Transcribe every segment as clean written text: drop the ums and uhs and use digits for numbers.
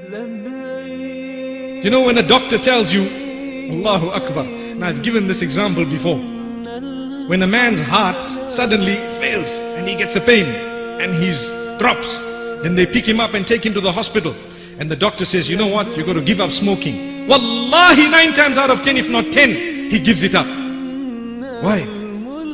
You know, when a doctor tells you, Allahu Akbar. Now I've given this example before. When a man's heart suddenly fails and he gets a pain and he drops, then they pick him up and take him to the hospital. And the doctor says, you know what, you've got to give up smoking. Wallahi, 9 times out of 10, if not 10, he gives it up. Why?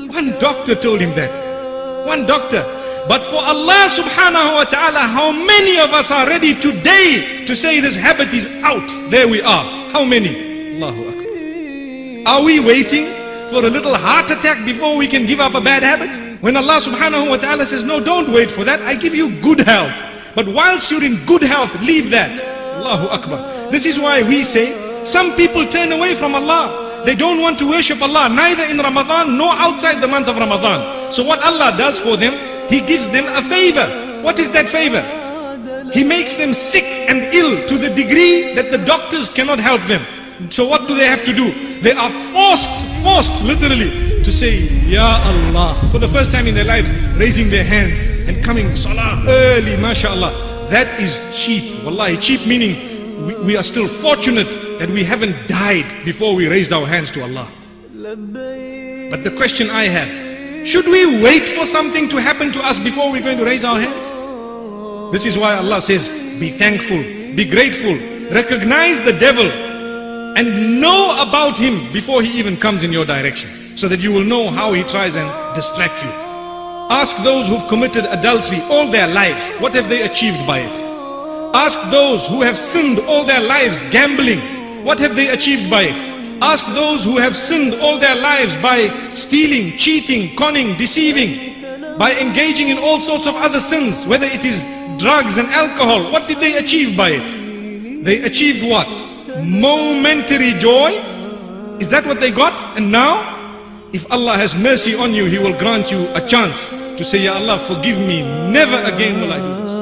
One doctor told him that. One doctor. But for Allah subhanahu wa ta'ala, how many of us are ready today to say this habit is out? There we are. How many? Allahu Akbar. Are we waiting for a little heart attack before we can give up a bad habit? When Allah subhanahu wa ta'ala says, no, don't wait for that. I give you good health. But whilst you're in good health, leave that. Allahu Akbar. This is why we say, some people turn away from Allah. They don't want to worship Allah, neither in Ramadan nor outside the month of Ramadan. So what Allah does for them, He gives them a favor. What is that favor? He makes them sick and ill to the degree that the doctors cannot help them. So what do they have to do? They are forced literally to say, Ya Allah, for the first time in their lives, raising their hands and coming salah early, mashallah. That is cheap. Wallahi, cheap meaning we are still fortunate that we haven't died before we raised our hands to Allah. But the question I have, should we wait for something to happen to us before we're going to raise our hands? This is why Allah says, be thankful, be grateful, recognize the devil and know about him before he even comes in your direction, so that you will know how he tries and distract you. Ask those who've committed adultery all their lives, what have they achieved by it? Ask those who have sinned all their lives gambling, what have they achieved by it? Ask those who have sinned all their lives by stealing, cheating, conning, deceiving, by engaging in all sorts of other sins, whether it is drugs and alcohol. What did they achieve by it? They achieved what? Momentary joy. Is that what they got? And now, if Allah has mercy on you, He will grant you a chance to say, Ya Allah, forgive me, never again will I do this.